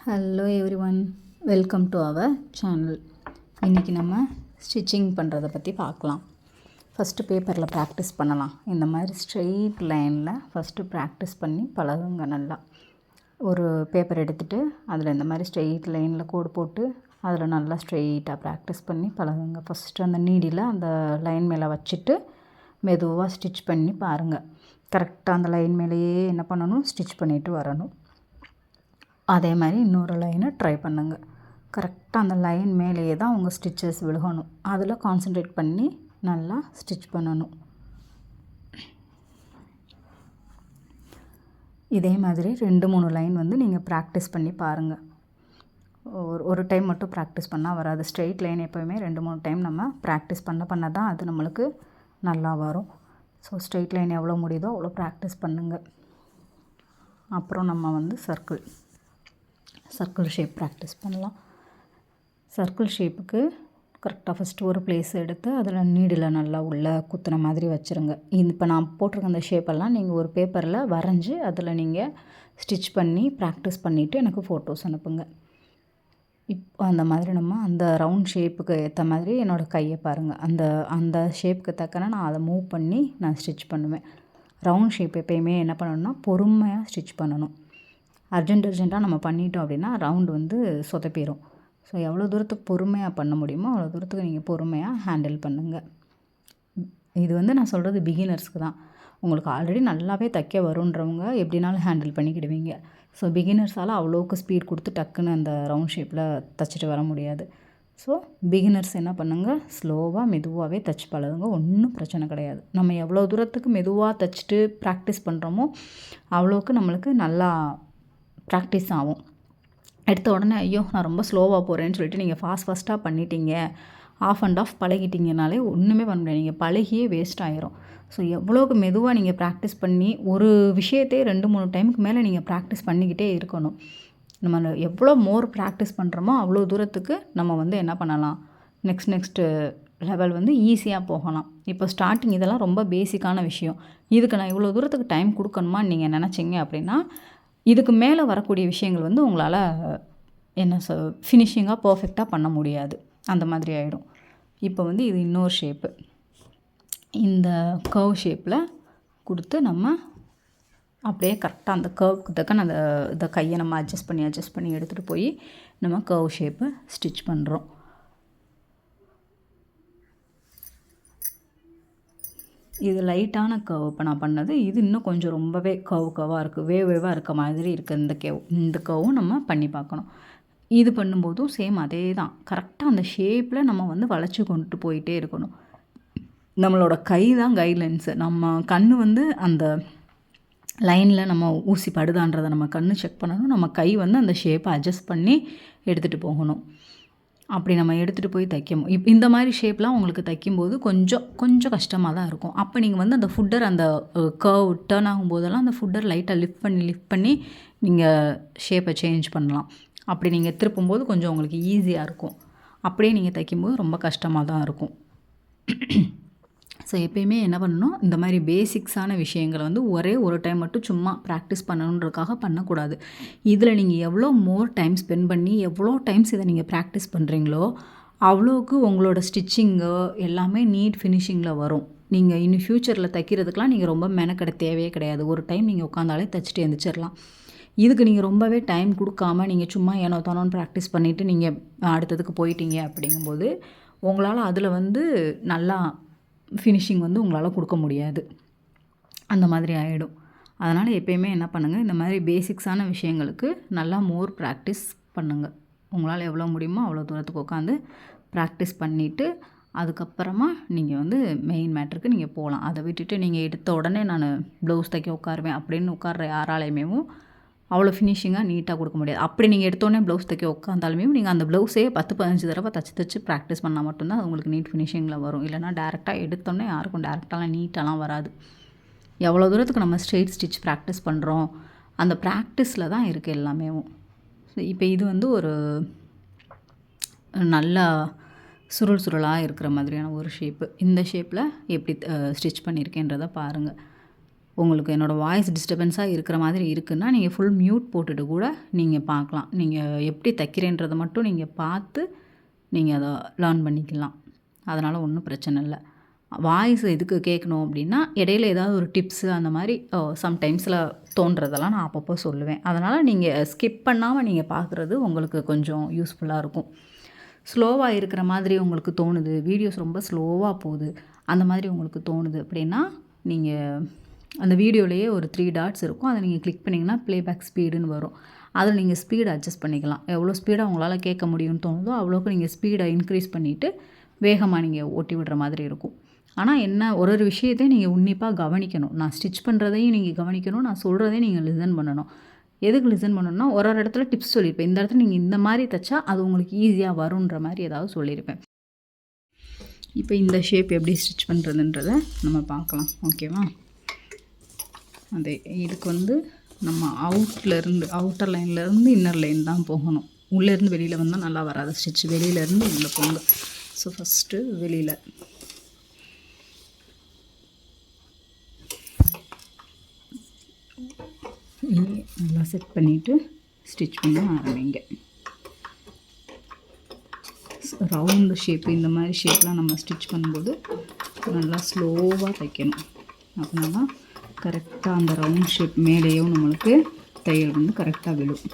Hello everyone, welcome to our channel. இன்றைக்கி நம்ம stitching பண்ணுறதை பற்றி பார்க்கலாம். ஃபஸ்ட்டு பேப்பரில் ப்ராக்டிஸ் பண்ணலாம். இந்த மாதிரி ஸ்ட்ரெயிட் லைனில் ஃபஸ்ட்டு ப்ராக்டிஸ் பண்ணி பழகுங்க. நல்லா ஒரு பேப்பர் எடுத்துகிட்டு அதில் இந்த மாதிரி ஸ்ட்ரெயிட் லைனில் கோடு போட்டு அதில் நல்லா ஸ்ட்ரெயிட்டாக ப்ராக்டிஸ் பண்ணி பழகுங்க. ஃபஸ்ட்டு அந்த நீடியில் அந்த லைன் மேலே வச்சுட்டு மெதுவாக ஸ்டிச் பண்ணி பாருங்கள். கரெக்டாக அந்த லைன் மேலேயே என்ன பண்ணணும், ஸ்டிச் பண்ணிவிட்டு வரணும். அதே மாதிரி இன்னொரு லைனை ட்ரை பண்ணுங்கள். கரெக்டாக அந்த லைன் மேலேயே தான் உங்கள் ஸ்டிச்சஸ் விழுகணும். அதில் கான்சன்ட்ரேட் பண்ணி நல்லா ஸ்டிச் பண்ணணும். இதே மாதிரி 2-3 லைன் நீங்கள் ப்ராக்டிஸ் பண்ணி பாருங்கள். ஒரு டைம் மட்டும் ப்ராக்டிஸ் பண்ணால் வராது. ஸ்ட்ரெயிட் லைன் எப்போயுமே 2-3 டைம் நம்ம ப்ராக்டிஸ் பண்ண தான் அது நம்மளுக்கு நல்லா வரும். ஸோ ஸ்ட்ரெயிட் லைன் எவ்வளோ முடியுதோ அவ்வளோ ப்ராக்டிஸ் பண்ணுங்கள். அப்புறம் நம்ம சர்க்கிள் ஷேப் ப்ராக்டிஸ் பண்ணலாம். சர்க்கிள் ஷேப்புக்கு கரெக்டாக ஃபஸ்ட்டு ஒரு பிளேஸ் எடுத்து அதில் நீடில் நல்லா உள்ளே குத்துன மாதிரி வச்சுருங்க. இப்போ நான் போட்டிருக்க அந்த ஷேப்பெல்லாம் நீங்கள் ஒரு பேப்பரில் வரைஞ்சி அதில் நீங்கள் ஸ்டிச் பண்ணி ப்ராக்டிஸ் பண்ணிவிட்டு எனக்கு ஃபோட்டோஸ் அனுப்புங்க. இப்போ அந்த மாதிரி நம்ம அந்த ரவுண்ட் ஷேப்புக்கு ஏற்ற மாதிரி என்னோடய கையை பாருங்கள். அந்த ஷேப்புக்கு தக்கன நான் அதை மூவ் பண்ணி நான் ஸ்டிச் பண்ணுவேன். ரவுண்ட் ஷேப் எப்போயுமே என்ன பண்ணணும்னா பொறுமையாக ஸ்டிச் பண்ணணும். அர்ஜென்ட்டாக நம்ம பண்ணிட்டோம் அப்படின்னா ரவுண்டு சொதப்பிடும். ஸோ எவ்வளோ தூரத்துக்கு பொறுமையாக பண்ண முடியுமோ அவ்வளோ தூரத்துக்கு நீங்கள் பொறுமையாக ஹேண்டில் பண்ணுங்கள். இது நான் சொல்கிறது பிகினர்ஸ்க்கு தான். உங்களுக்கு ஆல்ரெடி நல்லாவே தைக்க வருன்றவங்க எப்படினாலும் ஹேண்டில் பண்ணிக்கிடுவீங்க. ஸோ பிகினர்ஸால் அவ்வளோக்கு ஸ்பீட் கொடுத்து டக்குன்னு அந்த ரவுண்ட் ஷேப்பில் தைச்சிட்டு வர முடியாது. ஸோ பிகினர்ஸ் என்ன பண்ணுங்கள், ஸ்லோவாக மெதுவாகவே தைச்சி பழகுங்க. ஒன்றும் பிரச்சனை கிடையாது. நம்ம எவ்வளோ தூரத்துக்கு மெதுவாக தைச்சிட்டு ப்ராக்டிஸ் பண்ணுறோமோ அவ்வளோக்கு நம்மளுக்கு நல்லா ப்ராக்டிஸ் ஆகும். எடுத்த உடனே ஐயோ நான் ரொம்ப ஸ்லோவாக போகிறேன்னு சொல்லிட்டு நீங்கள் ஃபாஸ்ட்டாக பண்ணிட்டீங்க, ஆஃப் அண்ட் ஆஃப் பழகிட்டீங்கனாலே ஒன்றுமே பண்ண முடியாது. நீங்கள் பழகியே வேஸ்ட் ஆயிரும். ஸோ எவ்வளோக்கு மெதுவாக நீங்கள் ப்ராக்டிஸ் பண்ணி ஒரு விஷயத்தையே 2-3 டைமுக்கு மேலே நீங்கள் ப்ராக்டிஸ் பண்ணிக்கிட்டே இருக்கணும். நம்ம எவ்வளோ மோர் ப்ராக்டிஸ் பண்ணுறோமோ அவ்வளோ தூரத்துக்கு நம்ம என்ன பண்ணலாம், நெக்ஸ்ட்டு லெவல் ஈஸியாக போகலாம். இப்போ ஸ்டார்டிங் இதெல்லாம் ரொம்ப பேசிக்கான விஷயம். இதுக்கு நான் இவ்வளோ தூரத்துக்கு டைம் கொடுக்கணுமான்னு நீங்கள் நினச்சிங்க அப்படின்னா இதுக்கு மேலே வரக்கூடிய விஷயங்கள் உங்களால் ஃபினிஷிங்காக பர்ஃபெக்டாக பண்ண முடியாது. அந்த மாதிரி ஆகிடும். இப்போ இது இன்னொரு ஷேப்பு. இந்த கர்வ் ஷேப்பில் கொடுத்து நம்ம அப்படியே கரெக்டாக அந்த கர்வுக்கு தக்க இந்த கையை நம்ம அட்ஜஸ்ட் பண்ணி எடுத்துகிட்டு போய் நம்ம கர்வ் ஷேப்பு ஸ்டிச் பண்ணுறோம். இது லைட்டான கர்வ் இப்போ நான் பண்ணது. இது இன்னும் கொஞ்சம் ரொம்பவே கர்வாக இருக்குது, வேவாக இருக்க மாதிரி இருக்குது. இந்த கர்வும் நம்ம பண்ணி பார்க்கணும். இது பண்ணும்போதும் சேம் அதே தான். கரெக்டாக அந்த ஷேப்பில் நம்ம வளைச்சி கொண்டுட்டு போயிட்டே இருக்கணும். நம்மளோட கை தான் கைட்லைன்ஸு. நம்ம கண் அந்த லைனில் நம்ம ஊசி படுதான்றதை நம்ம கண் செக் பண்ணணும். நம்ம கை அந்த ஷேப்பை அட்ஜஸ்ட் பண்ணி எடுத்துகிட்டு போகணும். அப்படி நம்ம எடுத்துகிட்டு போய் தைக்கணும். இந்த மாதிரி ஷேப்லாம் உங்களுக்கு தைக்கும்போது கொஞ்சம் கஷ்டமாக தான் இருக்கும். அப்போ நீங்கள் அந்த ஃபுட்டர் அந்த கர்வ் டர்ன் ஆகும்போதெல்லாம் அந்த ஃபுட்டர் லைட்டாக லிஃப்ட் பண்ணி நீங்கள் ஷேப்பை சேஞ்ச் பண்ணலாம். அப்படி நீங்கள் திருப்பும்போது கொஞ்சம் உங்களுக்கு ஈஸியாக இருக்கும். அப்படியே நீங்கள் தைக்கும்போது ரொம்ப கஷ்டமாக தான் இருக்கும். ஸோ எப்பயுமே என்ன பண்ணணும், இந்த மாதிரி பேசிக்ஸான விஷயங்களை ஒரே ஒரு டைம் மட்டும் சும்மா ப்ராக்டிஸ் பண்ணணுன்றதுக்காக பண்ணக்கூடாது. இதில் நீங்கள் எவ்வளோ மோர் டைம் ஸ்பெண்ட் பண்ணி எவ்வளோ டைம்ஸ் இதை நீங்கள் ப்ராக்டிஸ் பண்ணுறீங்களோ அவ்வளோக்கு உங்களோட ஸ்டிச்சிங்கு எல்லாமே நீட் ஃபினிஷிங்கில் வரும். நீங்கள் இன்னும் ஃப்யூச்சரில் தைக்கிறதுக்கெலாம் நீங்கள் ரொம்ப மெனக்கெட தேவையே கிடையாது. ஒரு டைம் நீங்கள் உட்காந்தாலே தைச்சிட்டு எழுந்திரிச்சிடலாம். இதுக்கு நீங்கள் ரொம்பவே டைம் கொடுக்காம நீங்கள் சும்மா ஏனோ தானோன்னு ப்ராக்டிஸ் பண்ணிவிட்டு நீங்கள் அடுத்ததுக்கு போயிட்டீங்க அப்படிங்கும்போது உங்களால் அதில் நல்லா ஃபினிஷிங் உங்களால் கொடுக்க முடியாது. அந்த மாதிரி ஆகிடும். அதனால் எப்பயுமே என்ன பண்ணுங்கள், இந்த மாதிரி பேசிக்ஸான விஷயங்களுக்கு நல்லா மோர் ப்ராக்டிஸ் பண்ணுங்கள். உங்களால் எவ்வளோ முடியுமோ அவ்வளோ தூரத்துக்கு உட்காந்து ப்ராக்டிஸ் பண்ணிவிட்டு அதுக்கப்புறமா நீங்கள் மெயின் மேட்ருக்கு நீங்கள் போகலாம். அதை விட்டுட்டு நீங்கள் எடுத்த உடனே நான் ப்ளவுஸ் தைக்க உட்காருவேன் அப்படின்னு உட்கார்ற யாராலையுமே அவ்வளோ ஃபினிஷிங்காக நீட்டாக கொடுக்க முடியாது. அப்படி நீங்கள் எடுத்தோடனே ப்ளவுஸ் தைக்க உட்காந்தாலுமே நீங்கள் அந்த ப்ளவுஸே 10-15 தடவை தைச்சி ப்ராக்டிஸ் பண்ணால் மட்டும்தான் அது உங்களுக்கு நீட் ஃபினிஷிங்கில் வரும். இல்லைனா டேரெக்டாக எடுத்தோடனே யாருக்கும் டேரெக்டாலாம் நீட்டாலாம் வராது. எவ்வளோ தூரத்துக்கு நம்ம ஸ்ட்ரெயிட் ஸ்டிச் ப்ராக்டிஸ் பண்ணுறோம் அந்த ப்ராக்டிஸில் தான் இருக்குது எல்லாமே. ஸோ இப்போ இது ஒரு நல்லா சுருளாக இருக்கிற மாதிரியான ஒரு ஷேப்பு. இந்த ஷேப்பில் எப்படி ஸ்டிச் பண்ணியிருக்கேன்றதை பாருங்கள். உங்களுக்கு என்னோடய வாய்ஸ் டிஸ்டர்பன்ஸாக இருக்கிற மாதிரி இருக்குன்னா நீங்கள் ஃபுல் மியூட் போட்டுட்டு கூட நீங்கள் பார்க்கலாம். நீங்கள் எப்படி தைக்கிறேன்றதை மட்டும் நீங்கள் பார்த்து நீங்கள் அதை லேர்ன் பண்ணிக்கலாம். அதனால் ஒன்றும் பிரச்சனை இல்லை. வாய்ஸ் எதுக்கு கேட்கணும் அப்படின்னா இடையில ஏதாவது ஒரு டிப்ஸு அந்த மாதிரி சம்டைம்ஸில் தோன்றதெல்லாம் நான் அப்பப்போ சொல்லுவேன். அதனால் நீங்கள் ஸ்கிப் பண்ணாமல் நீங்கள் பார்க்குறது உங்களுக்கு கொஞ்சம் யூஸ்ஃபுல்லாக இருக்கும். ஸ்லோவாக இருக்கிற மாதிரி உங்களுக்கு தோணுது, வீடியோஸ் ரொம்ப ஸ்லோவாக போகுது, அந்த மாதிரி உங்களுக்கு தோணுது அப்படின்னா நீங்கள் அந்த வீடியோலேயே ஒரு 3 டாட்ஸ் இருக்கும். அதை நீங்கள் கிளிக் பண்ணிங்கன்னா ப்ளேபேக் ஸ்பீடுன்னு வரும். அதில் நீங்கள் ஸ்பீடை அட்ஜஸ்ட் பண்ணிக்கலாம். எவ்வளோ ஸ்பீடாக உங்களால் கேட்க முடியும்னு தோணுதோ அவ்வளோக்கு நீங்கள் ஸ்பீடை இன்க்ரீஸ் பண்ணிவிட்டு வேகமாக நீங்கள் ஓட்டி விடுற மாதிரி இருக்கும். ஆனால் என்ன ஒரு விஷயத்தையும் நீங்கள் உன்னிப்பாக கவனிக்கணும். நான் ஸ்டிச் பண்ணுறதையும் நீங்கள் கவனிக்கணும், நான் சொல்கிறதையும் நீங்கள் லிசன் பண்ணணும். எதுக்கு லிசன் பண்ணணும்னா ஒரு இடத்துல டிப்ஸ் சொல்லியிருப்பேன். இந்த இடத்துல நீங்கள் இந்த மாதிரி தைச்சா அது உங்களுக்கு ஈஸியாக வருன்ற மாதிரி ஏதாவது சொல்லியிருப்பேன். இப்போ இந்த ஷேப் எப்படி ஸ்டிச் பண்ணுறதுன்றதை நம்ம பார்க்கலாம். ஓகேவா? அதே இதுக்கு நம்ம அவுட்டர் லைன்லேருந்து இன்னர் லைன் தான் போகணும். உள்ளேருந்து வெளியில் வந்தால் நல்லா வராது ஸ்டிச். வெளியிலேருந்து உள்ளே போங்க. ஸோ ஃபஸ்ட்டு வெளியில் நல்லா செட் பண்ணிவிட்டு ஸ்டிச் பண்ண ஆரம்பிங்க. ரவுண்டு ஷேப்பு இந்த மாதிரி ஷேப்லாம் நம்ம ஸ்டிச் பண்ணும்போது நல்லா ஸ்லோவாக தைக்கணும். அப்படின்னா தான் கரெக்டாக அந்த ரவுண்ட் ஷேப் மேலேயும் நம்மளுக்கு தையல் கரெக்டாக விழும்.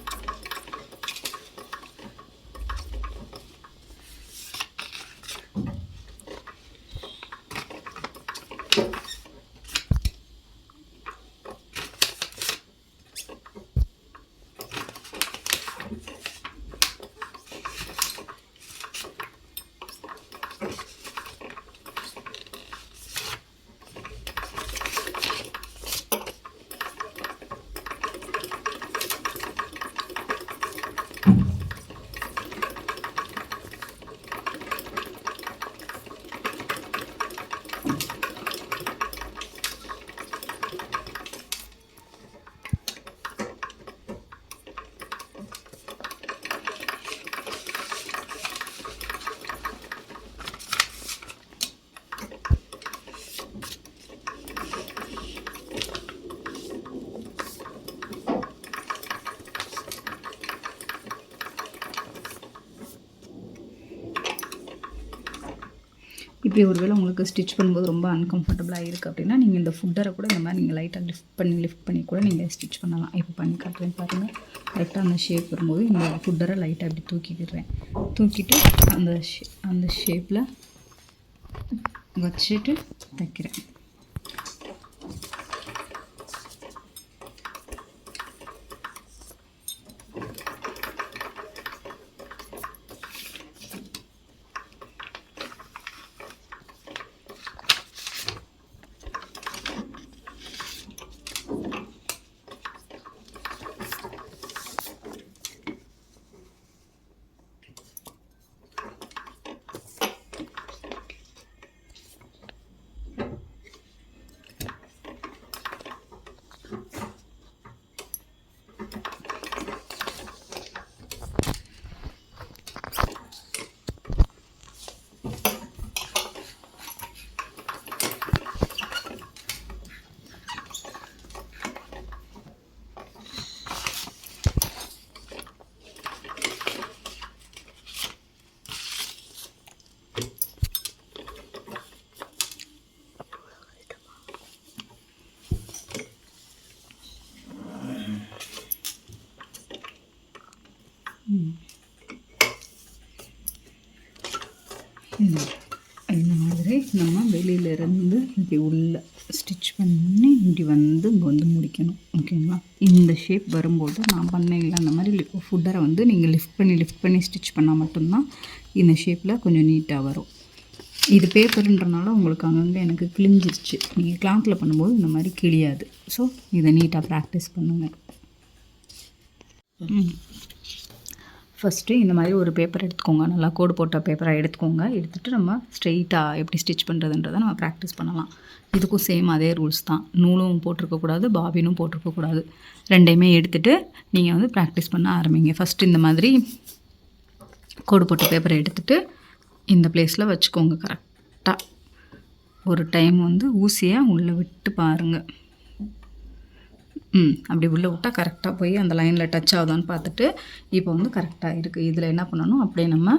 இப்படி ஒருவேளை உங்களுக்கு ஸ்டிச் பண்ணும்போது ரொம்ப அன்கம்ஃபர்டபுளாக இருக்குது அப்படின்னா நீங்கள் இந்த ஃபுட்டரை கூட இந்த மாதிரி நீங்கள் லைட்டாக லிஃப்ட் பண்ணி கூட நீங்கள் ஸ்டிச் பண்ணலாம். இப்போ பண்ணி காட்டுறேன் பாருங்கள். கரெக்டாக அந்த ஷேப் வரும்போது இந்த ஃபுட்டரை லைட்டாக இப்படி தூக்கிக்கிறேன். தூக்கிட்டு அந்த ஷேப்பில் வச்சுட்டு தைக்கிறேன். இந்த மாதிரி நம்ம வெளியிலேருந்து இப்படி உள்ள ஸ்டிச் பண்ணி இப்படி இங்கே முடிக்கணும். ஓகேங்களா? இந்த ஷேப் வரும்போது நான் பண்ணையில் அந்த மாதிரி ஃபுட்டரை நீங்கள் லிஃப்ட் பண்ணி ஸ்டிச் பண்ணால் மட்டும்தான் இந்த ஷேப்பில் கொஞ்சம் நீட்டாக வரும். இது பேப்பர்ன்றனால உங்களுக்கு அங்கங்கே எனக்கு கிழிஞ்சிருச்சு. நீங்கள் கிளாத்தில் பண்ணும்போது இந்த மாதிரி கிழியாது. ஸோ இதை நீட்டாக ப்ராக்டிஸ் பண்ணுங்கள். ஃபஸ்ட்டு இந்த மாதிரி ஒரு பேப்பர் எடுத்துக்கோங்க. நல்லா கோடு போட்ட பேப்பராக எடுத்துக்கோங்க. எடுத்துகிட்டு நம்ம ஸ்ட்ரெயிட்டாக எப்படி ஸ்டிச் பண்ணுறதுன்றதை நம்ம ப்ராக்டிஸ் பண்ணலாம். இதுக்கும் சேம் அதே ரூல்ஸ் தான். நூலும் போட்டிருக்கக்கூடாது, பாபினும் போட்டிருக்கக்கூடாது. ரெண்டையுமே எடுத்துகிட்டு நீங்கள் ப்ராக்டிஸ் பண்ண ஆரம்பிங்க. ஃபஸ்ட்டு இந்த மாதிரி கோடு போட்ட பேப்பரை எடுத்துகிட்டு இந்த பிளேஸில் வச்சுக்கோங்க. கரெக்டாக ஒரு டைம் ஊசியை உள்ளே விட்டு பாருங்கள். அப்படி உள்ளே விட்டால் கரெக்டாக போய் அந்த லைனில் டச் ஆகுதான்னு பார்த்துட்டு இப்போ வந்து கரெக்டாக இருக்குது. இதில் என்ன பண்ணணும், அப்படியே நம்ம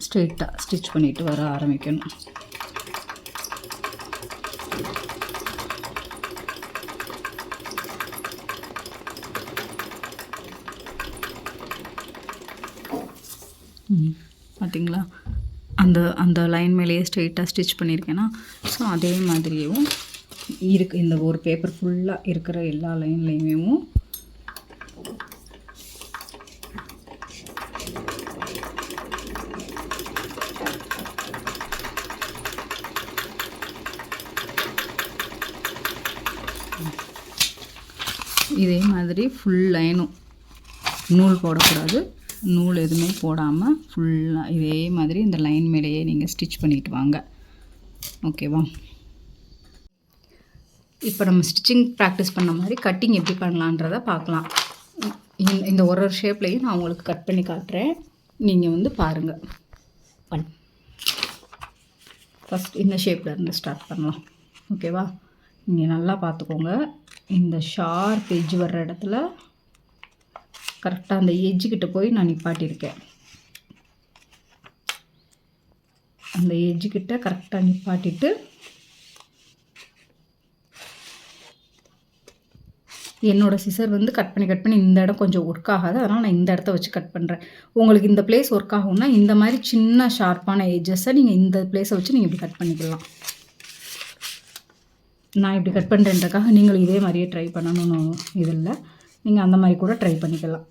ஸ்ட்ரெயிட்டாக ஸ்டிச் பண்ணிட்டு வர ஆரம்பிக்கணும். பார்த்திங்களா, அந்த அந்த லைன் மேலேயே ஸ்ட்ரெயிட்டாக ஸ்டிச் பண்ணியிருக்கேன்னா, ஸோ அதே மாதிரியும் இருக்குது. இந்த ஒரு பேப்பர் ஃபுல்லாக இருக்கிற எல்லா லைன்லேயுமே இதே மாதிரி ஃபுல் லைனும் நூல் போடக்கூடாது, நூல் எதுவுமே போடாமல் ஃபுல்லாக இதே மாதிரி இந்த லைன் மேலேயே நீங்கள் ஸ்டிச் பண்ணிட்டு வாங்க. ஓகேவா? இப்போ நம்ம ஸ்டிச்சிங் ப்ராக்டிஸ் பண்ண மாதிரி கட்டிங் எப்படி பண்ணலான்றதை பார்க்கலாம். இந்த ஒரு ஷேப்லேயும் நான் உங்களுக்கு கட் பண்ணி காட்டுறேன், நீங்கள் வந்து பாருங்கள். ஃபஸ்ட் இந்த ஷேப்பில் இருந்து ஸ்டார்ட் பண்ணலாம். ஓகேவா? நீங்கள் நல்லா பார்த்துக்கோங்க. இந்த ஷார்ப் எட்ஜ் வர்ற இடத்துல கரெக்டாக அந்த எட்ஜுக்கிட்ட போய் நான் நிப்பாட்டியிருக்கேன். அந்த எட்ஜுக்கிட்ட கரெக்டாக நிப்பாட்டிட்டு என்னோடய சிசர் வந்து கட் பண்ணி இந்த இடம் கொஞ்சம் ஒர்க் ஆகாது, அதனால் நான் இந்த இடத்த வச்சு கட் பண்ணுறேன். உங்களுக்கு இந்த பிளேஸ் ஒர்க் ஆகும்னா இந்த மாதிரி சின்ன ஷார்ப்பான எட்ஜஸை நீங்கள் இந்த பிளேஸை வச்சு நீங்கள் இப்படி கட் பண்ணிக்கலாம். நான் இப்படி கட் பண்ணுறேன்றக்காக நீங்களும் இதே மாதிரியே ட்ரை பண்ணணும்னு இது இல்லை, நீங்கள் அந்த மாதிரி கூட ட்ரை பண்ணிக்கலாம்.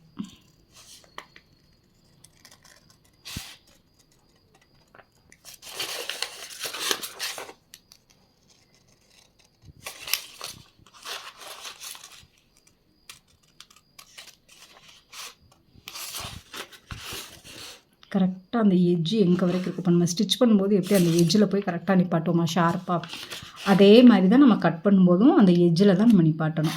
கரெக்டாக அந்த எட்ஜு எங்கே வரைக்கும் இருக்கும். இப்போ நம்ம ஸ்டிச் பண்ணும்போது எப்படி அந்த எட்ஜில் போய் கரெக்டாக நிப்பாட்டுவோமா ஷார்ப்பாக, அதே மாதிரி தான் நம்ம கட் பண்ணும்போதும் அந்த எட்ஜில் தான் நம்ம நிப்பாட்டணும்.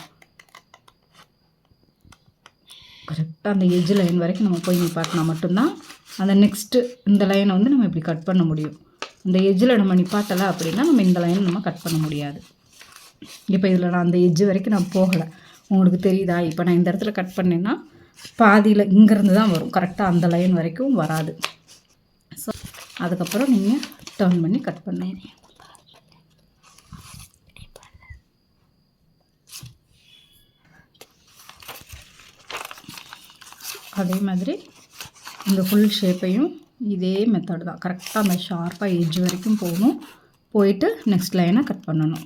கரெக்டாக அந்த எட்ஜ் லைன் வரைக்கும் நம்ம போய் நிப்பாட்டினா மட்டும்தான் அந்த நெக்ஸ்ட்டு இந்த லைனை வந்து நம்ம இப்படி கட் பண்ண முடியும். இந்த எட்ஜில் நம்ம நிப்பாட்டலை அப்படின்னா நம்ம இந்த லைனை நம்ம கட் பண்ண முடியாது. இப்போ இதில் நான் அந்த எட்ஜு வரைக்கும் நான் போகலை, உங்களுக்கு தெரியுதா? இப்போ நான் இந்த இடத்துல கட் பண்ணேன்னா பாதியில் இங்கேருந்து தான் வரும், கரெக்டாக அந்த லைன் வரைக்கும் வராது. ஸோ அதுக்கப்புறம் நீங்கள் டர்ன் பண்ணி கட் பண்ணேன். அதே மாதிரி இந்த ஃபுல் ஷேப்பையும் இதே மெத்தட் தான், கரெக்டாக அந்த ஷார்ப்பாக எட்ஜ் வரைக்கும் போகணும், போயிட்டு நெக்ஸ்ட் லைனை கட் பண்ணணும்.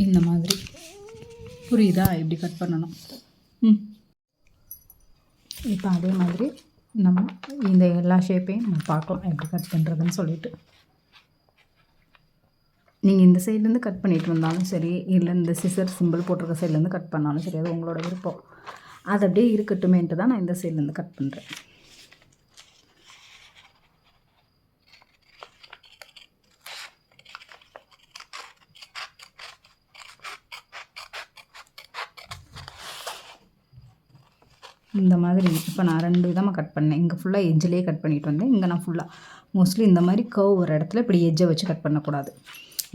இந்த மாதிரி புரியுதா எப்படி கட் பண்ணணும்? இப்போ அதே மாதிரி நம்ம இந்த எல்லா ஷேப்பையும் நம்ம பார்க்கலாம் எப்படி கட் பண்ணுறதுன்னு சொல்லிட்டு. நீங்கள் இந்த சைட்லேருந்து கட் பண்ணிட்டு வந்தாலும் சரி, இல்லை இந்த சிசர் சிம்பிள் போட்டிருக்க சைட்லேருந்து கட் பண்ணாலும் சரி, அது உங்களோட விருப்பம். அது அப்படியே இருக்கட்டுமேன்ட்டு தான் நான் இந்த சைட்லேருந்து கட் பண்ணுறேன். இந்த மாதிரி இப்போ நான் 2 விதமாக கட் பண்ணேன். இங்கே ஃபுல்லாக எட்ஜிலே கட் பண்ணிட்டு வந்தேன், இங்கே நான் ஃபுல்லாக மோஸ்ட்லி இந்த மாதிரி கர்வ் ஒரு இடத்துல இப்படி எட்ஜை வச்சு கட் பண்ணக்கூடாது.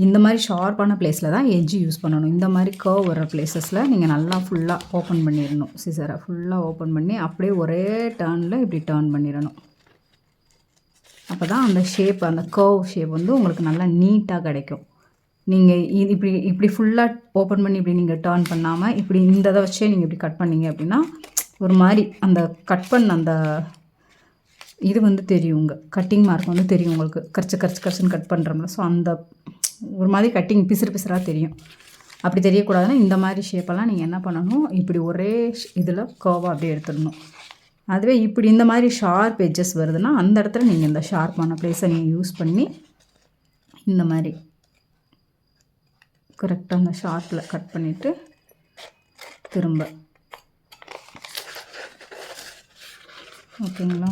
இந்த மாதிரி ஷார்ப்பான பிளேஸில் தான் எட்ஜு யூஸ் பண்ணணும். இந்த மாதிரி கர்வ் வர பிளேஸஸில் நீங்கள் நல்லா ஃபுல்லாக ஓப்பன் பண்ணிடணும். சிசரை ஃபுல்லாக ஓப்பன் பண்ணி அப்படியே ஒரே டர்னில் இப்படி டர்ன் பண்ணிடணும். அப்போ தான் அந்த ஷேப், அந்த கர்வ் ஷேப் வந்து உங்களுக்கு நல்லா நீட்டாக கிடைக்கும். நீங்கள் இது இப்படி ஃபுல்லாக ஓப்பன் பண்ணி இப்படி நீங்கள் டர்ன் பண்ணாமல் இப்படி இந்த இதை வச்சே நீங்கள் இப்படி கட் பண்ணிங்க அப்படின்னா ஒரு மாதிரி அந்த கட் பண்ண அந்த இது வந்து தெரியும், உங்கள் கட்டிங் மார்க் வந்து தெரியும் உங்களுக்கு. கரிச்சுன்னு கட் பண்ணுறோம்ல, ஸோ அந்த ஒரு மாதிரி கட்டிங் பிசுறாக தெரியும். அப்படி தெரியக்கூடாதுன்னா இந்த மாதிரி ஷேப்பெல்லாம் நீங்கள் என்ன பண்ணணும், இப்படி ஒரே இதில் கர்வாக அப்படியே எடுத்துடணும். அதுவே இப்படி இந்த மாதிரி ஷார்ப் எட்ஜஸ் வருதுன்னா அந்த இடத்துல நீங்கள் இந்த ஷார்ப்பான ப்ளேஸை நீங்கள் யூஸ் பண்ணி இந்த மாதிரி கரெக்டாக அந்த ஷார்ட்டில் கட் பண்ணிவிட்டு திரும்ப ஓகேங்களா.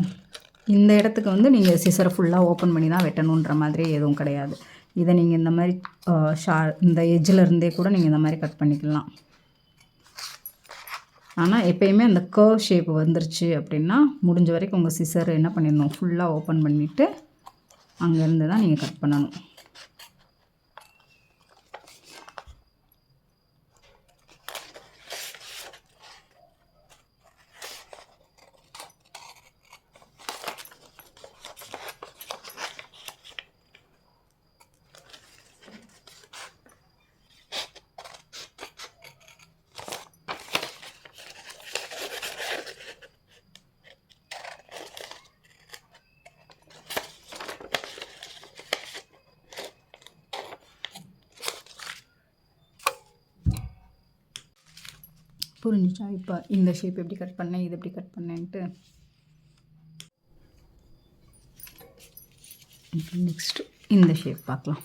இந்த இடத்துக்கு வந்து நீங்கள் சிசரை ஃபுல்லாக ஓப்பன் பண்ணி தான் வெட்டணுன்ற மாதிரி எதுவும் கிடையாது. இதை நீங்கள் இந்த மாதிரி இந்த எட்ஜில் இருந்தே கூட நீங்கள் இந்த மாதிரி கட் பண்ணிக்கலாம். ஆனால் எப்போயுமே அந்த கர்வ் ஷேப் வந்துருச்சு அப்படின்னா முடிஞ்ச வரைக்கும் உங்கள் சிசர் என்ன பண்ணிடணும், ஃபுல்லாக ஓப்பன் பண்ணிவிட்டு அங்கேருந்து தான் நீங்கள் கட் பண்ணணும். புரிஞ்சிச்சா? இப்போ இந்த ஷேப் எப்படி கட் பண்ணேன், இது எப்படி கட் பண்ணேன்ட்டு. நெக்ஸ்ட்டு இந்த ஷேப் பார்க்கலாம்.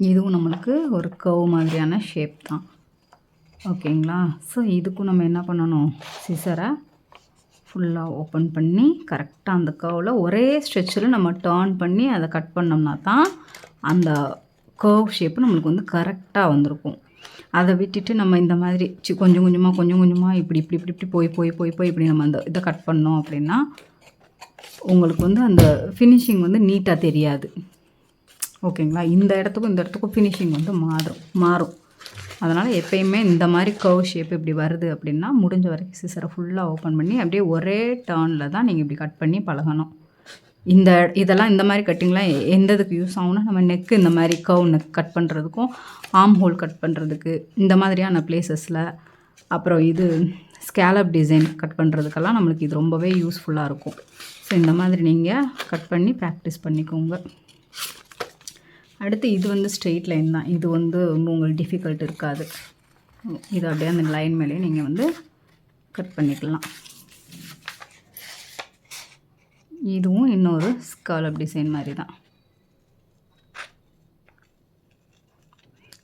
இதுவும் நம்மளுக்கு ஒரு கர்வ் மாதிரியான ஷேப் தான். ஓகேங்களா. ஸோ இதுக்கும் நம்ம என்ன பண்ணணும், சிசரை ஃபுல்லாக ஓப்பன் பண்ணி கரெக்டாக அந்த கர்வில் ஒரே ஸ்ட்ரெச்சில் நம்ம டர்ன் பண்ணி அதை கட் பண்ணோம்னா தான் அந்த கர்வ் ஷேப்பு நம்மளுக்கு வந்து கரெக்டாக வந்திருக்கும். அதை விட்டுட்டு நம்ம இந்த மாதிரி கொஞ்சம் கொஞ்சமாக இப்படி இப்படி இப்படி இப்படி போய் இப்படி நம்ம அந்த இதை கட் பண்ணோம் அப்படின்னா உங்களுக்கு வந்து அந்த ஃபினிஷிங் வந்து நீட்டாக தெரியாது. ஓகேங்களா. இந்த இடத்துக்கும் ஃபினிஷிங் வந்து மாறும். அதனால் எப்பயுமே இந்த மாதிரி கர்வ் ஷேப் இப்படி வருது அப்படின்னா முடிஞ்ச வரைக்கும் சிசரை ஃபுல்லாக ஓப்பன் பண்ணி அப்படியே ஒரே டர்னில் தான் நீங்கள் இப்படி கட் பண்ணி பழகணும். இதெல்லாம் இந்த மாதிரி கட்டிங்லாம் எந்ததுக்கு யூஸ் ஆகும்னா, நம்ம நெக்கு இந்த மாதிரி கர்வ் நெக் கட் பண்ணுறதுக்கும், ஆர்ம் ஹோல் கட் பண்ணுறதுக்கு, இந்த மாதிரியான பிளேசஸில், அப்புறம் இது ஸ்கேலப் டிசைன் கட் பண்ணுறதுக்கெல்லாம் நம்மளுக்கு இது ரொம்பவே யூஸ்ஃபுல்லாக இருக்கும். ஸோ இந்த மாதிரி நீங்கள் கட் பண்ணி ப்ராக்டிஸ் பண்ணிக்கோங்க. அடுத்து இது வந்து ஸ்ட்ரெயிட் லைன் தான். இது வந்து உங்களுக்கு டிஃபிகல்ட் இருக்காது. இது அப்படியே அந்த லைன் மேலேயே நீங்கள் வந்து கட் பண்ணிக்கலாம். இதுவும் இன்னொரு ஸ்காலப் டிசைன் மாதிரி தான்.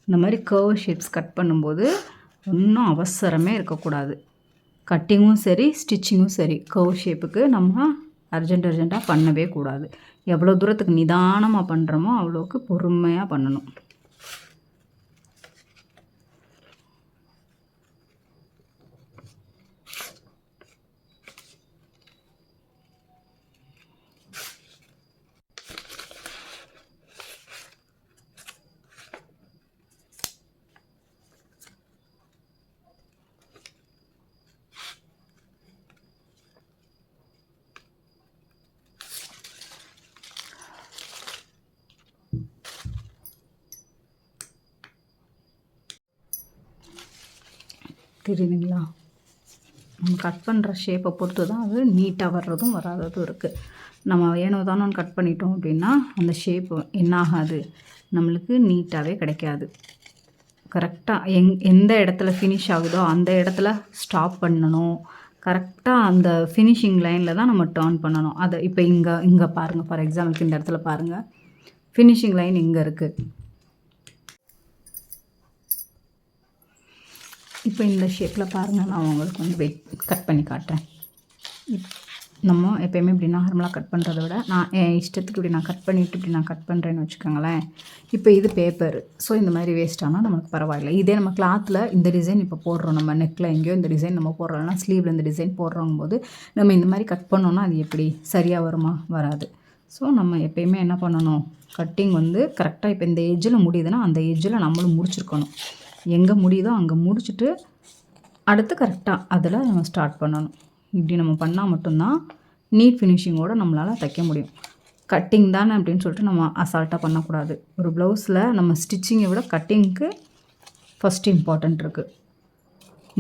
இந்த மாதிரி கர்வ் ஷேப்ஸ் கட் பண்ணும்போது இன்னும் அவசரமே இருக்கக்கூடாது. கட்டிங்கும் சரி, ஸ்டிச்சிங்கும் சரி, கர்வ் ஷேப்புக்கு நம்ம அர்ஜெண்ட்டாக பண்ணவே கூடாது. எவ்வளோ தூரத்துக்கு நிதானமாக பண்ணுறோமோ அவ்வளோக்கு பொறுமையாக பண்ணணும். தெரியுதுங்களா? நம்ம கட் பண்ணுற ஷேப்பை பொறுத்து தான் அது நீட்டாக வர்றதும் வராததும் இருக்குது. நம்ம ஏனோ தானோ கட் பண்ணிட்டோம் அப்படின்னா அந்த ஷேப்பு என்ன ஆகாது, நம்மளுக்கு நீட்டாகவே கிடைக்காது. கரெக்டாக எந்த இடத்துல ஃபினிஷ் ஆகுதோ அந்த இடத்துல ஸ்டாப் பண்ணணும். கரெக்டாக அந்த ஃபினிஷிங் லைனில் தான் நம்ம டர்ன் பண்ணணும். அதை இப்போ இங்கே பாருங்கள், ஃபார் எக்ஸாம்பிளுக்கு இந்த இடத்துல பாருங்கள், ஃபினிஷிங் லைன் இங்கே இருக்குது. இப்போ இந்த ஷேப்பில் பாருங்கள், நான் உங்களுக்கு வந்து கட் பண்ணி காட்டுறேன். நம்ம எப்போயுமே இப்படி நார்மலாக கட் பண்ணுறத விட நான் என் இஷ்டத்துக்கு இப்படி நான் கட் பண்ணிவிட்டு இப்படி நான் கட் பண்ணுறேன்னு வச்சுக்கோங்களேன். இப்போ இது பேப்பர், ஸோ இந்த மாதிரி வேஸ்ட் ஆனால் நமக்கு பரவாயில்ல. இதே நம்ம கிளாத்தில் இந்த டிசைன் இப்போ போடுறோம், நம்ம நெக்கில் எங்கேயோ இந்த டிசைன் நம்ம போடுறோம்னா ஸ்லீவில் இந்த டிசைன் போடுறோம் போது நம்ம இந்த மாதிரி கட் பண்ணோன்னா அது எப்படி சரியாக வருமா? வராது. ஸோ நம்ம எப்போயுமே என்ன பண்ணணும், கட்டிங் வந்து கரெக்டாக இப்போ இந்த எட்ஜில் முடியுதுன்னா அந்த எட்ஜில் நம்மளும் முடிச்சிருக்கணும். எங்கே முடியுதோ அங்கே முடிச்சுட்டு அடுத்து கரெக்டாக அதில் நம்ம ஸ்டார்ட் பண்ணணும். இப்படி நம்ம பண்ணால் மட்டும்தான் நீட் ஃபினிஷிங்கோடு நம்மளால் தைக்க முடியும். கட்டிங் தானே அப்படின்னு சொல்லிட்டு நம்ம அசால்ட்டாக பண்ணக்கூடாது. ஒரு ப்ளவுஸில் நம்ம ஸ்டிச்சிங்கை விட கட்டிங்க்கு ஃபஸ்ட் இம்பார்ட்டண்ட் இருக்குது.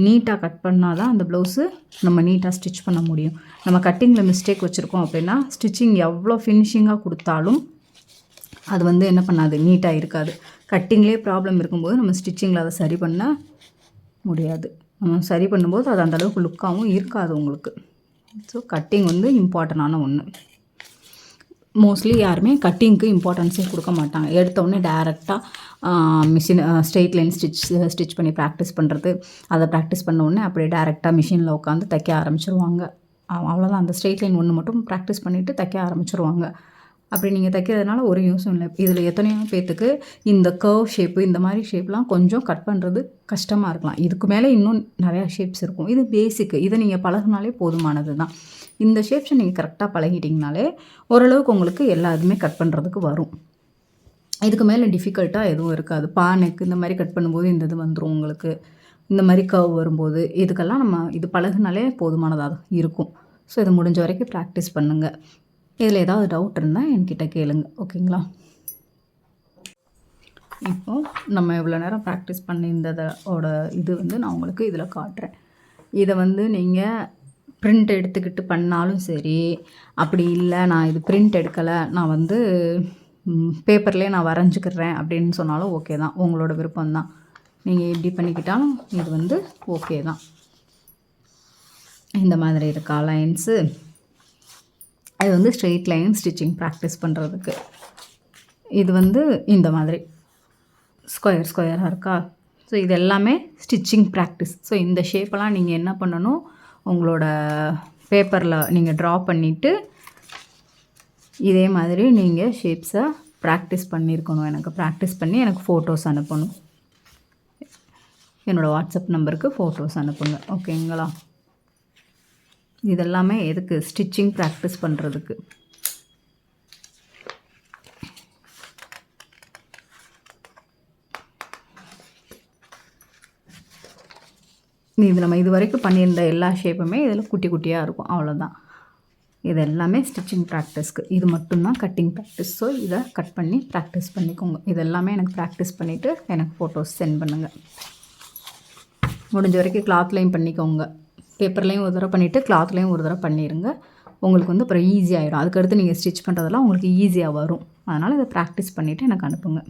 நீட்டாக கட் பண்ணால் தான் அந்த ப்ளவுஸு நம்ம நீட்டாக ஸ்டிச் பண்ண முடியும். நம்ம கட்டிங்கில் மிஸ்டேக் வச்சுருக்கோம் அப்படின்னா ஸ்டிச்சிங் எவ்வளோ ஃபினிஷிங்காக கொடுத்தாலும் அது வந்து என்ன பண்ணாது, நீட்டாக இருக்காது. கட்டிங்லேயே ப்ராப்ளம் இருக்கும்போது நம்ம ஸ்டிச்சிங்கில் அதை சரி பண்ண முடியாது. நம்ம சரி பண்ணும்போது அது அந்தளவுக்கு லுக்காகவும் இருக்காது உங்களுக்கு. ஸோ கட்டிங் வந்து இம்பார்ட்டண்டான ஒன்று. மோஸ்ட்லி யாருமே கட்டிங்க்கு இம்பார்ட்டன்ஸே கொடுக்க மாட்டாங்க. எடுத்தோடனே டேரெக்டாக மிஷின் ஸ்ட்ரெயிட் லைன் ஸ்டிச் பண்ணி ப்ராக்டிஸ் பண்ணுறது, அதை ப்ராக்டிஸ் பண்ண உடனே அப்படியே டேரெக்டாக மிஷினில் உட்காந்து தைக்க ஆரம்பிச்சிருவாங்க. அவ்வளோதான். அந்த ஸ்ட்ரெயிட் லைன் ஒன்று மட்டும் ப்ராக்டிஸ் பண்ணிவிட்டு தைக்க ஆரம்பிச்சிருவாங்க. அப்படி நீங்கள் தைக்கிறதுனால ஒரு யூஸும் இல்லை. இதில் எத்தனையோ பேர்த்துக்கு இந்த கர்வ் ஷேப்பு இந்த மாதிரி ஷேப்லாம் கொஞ்சம் கட் பண்ணுறது கஷ்டமாக இருக்கலாம். இதுக்கு மேலே இன்னும் நிறையா ஷேப்ஸ் இருக்கும். இது பேசிக்கு. இதை நீங்கள் பழகுனாலே போதுமானது தான். இந்த ஷேப்ஸை நீங்கள் கரெக்டாக பழகிட்டிங்கனாலே ஓரளவுக்கு உங்களுக்கு எல்லா இதுவுமே கட் பண்ணுறதுக்கு வரும். இதுக்கு மேலே டிஃபிகல்ட்டாக எதுவும் இருக்காது. பானைக்கு இந்த மாதிரி கட் பண்ணும்போது இந்த இது வந்துடும் உங்களுக்கு. இந்த மாதிரி கர்வ் வரும்போது இதுக்கெல்லாம் நம்ம இது பழகுனாலே போதுமானதாக இருக்கும். ஸோ இதை முடிஞ்ச வரைக்கும் ப்ராக்டிஸ் பண்ணுங்கள். இதில் ஏதாவது டவுட் இருந்தால் என்கிட்ட கேளுங்க. ஓகேங்களா? இப்போது நம்ம இவ்வளோ நேரம் ப்ராக்டிஸ் பண்ணியிருந்ததோட இது வந்து நான் உங்களுக்கு இதில் காட்டுறேன். இதை வந்து நீங்கள் பிரிண்ட் எடுத்துக்கிட்டு பண்ணாலும் சரி, அப்படி இல்லை நான் இது பிரிண்ட் எடுக்கலை, நான் வந்து பேப்பர்லேயே நான் வரைஞ்சிக்கிறேன் அப்படின்னு சொன்னாலும் ஓகே தான். உங்களோட விருப்பம்தான். நீங்கள் எப்படி பண்ணிக்கிட்டாலும் இது வந்து ஓகே தான். இந்த மாதிரி இருக்கா லைன்ஸு. இது வந்து ஸ்ட்ரெயிட் லைன் ஸ்டிச்சிங் ப்ராக்டிஸ் பண்ணுறதுக்கு. இது வந்து இந்த மாதிரி ஸ்கொயராக இருக்கா. ஸோ இது எல்லாமே ஸ்டிச்சிங் ப்ராக்டிஸ். ஸோ இந்த ஷேப்பெல்லாம் நீங்கள் என்ன பண்ணணும், உங்களோட பேப்பரில் நீங்கள் ட்ரா பண்ணிவிட்டு இதே மாதிரி நீங்கள் ஷேப்ஸை ப்ராக்டிஸ் பண்ணியிருக்கணும். எனக்கு ப்ராக்டிஸ் பண்ணி எனக்கு ஃபோட்டோஸ் அனுப்பணும். என்னோடய வாட்ஸ்அப் நம்பருக்கு ஃபோட்டோஸ் அனுப்புங்க. ஓகேங்களா? இதெல்லாமே எதுக்கு? ஸ்டிச்சிங் ப்ராக்டிஸ் பண்ணுறதுக்கு. இது நம்ம இது வரைக்கும் பண்ணியிருந்த எல்லா ஷேப்புமே இதில் குட்டி குட்டியாக இருக்கும். அவ்வளோதான். இது எல்லாமே ஸ்டிச்சிங் ப்ராக்டிஸ்க்கு. இது மட்டும்தான் கட்டிங் ப்ராக்டிஸ். ஸோ இதை கட் பண்ணி ப்ராக்டிஸ் பண்ணிக்கோங்க. இது எல்லாமே எனக்கு ப்ராக்டிஸ் பண்ணிவிட்டு எனக்கு ஃபோட்டோஸ் சென்ட் பண்ணுங்கள். முடிஞ்ச வரைக்கும் கிளாத்லேயும் பண்ணிக்கோங்க. பேப்பர்லேயும் ஒரு தடவை பண்ணிவிட்டு கிளாத்லேயும் ஒரு தடவை பண்ணிடுங்க. உங்களுக்கு வந்து அப்புறம் ஈஸியாகிடும். அதுக்கடுத்து நீங்கள் ஸ்டிச் பண்ணுறதெல்லாம் உங்களுக்கு ஈஸியாக வரும். அதனால் இதை ப்ராக்டிஸ் பண்ணிவிட்டு எனக்கு அனுப்புங்க.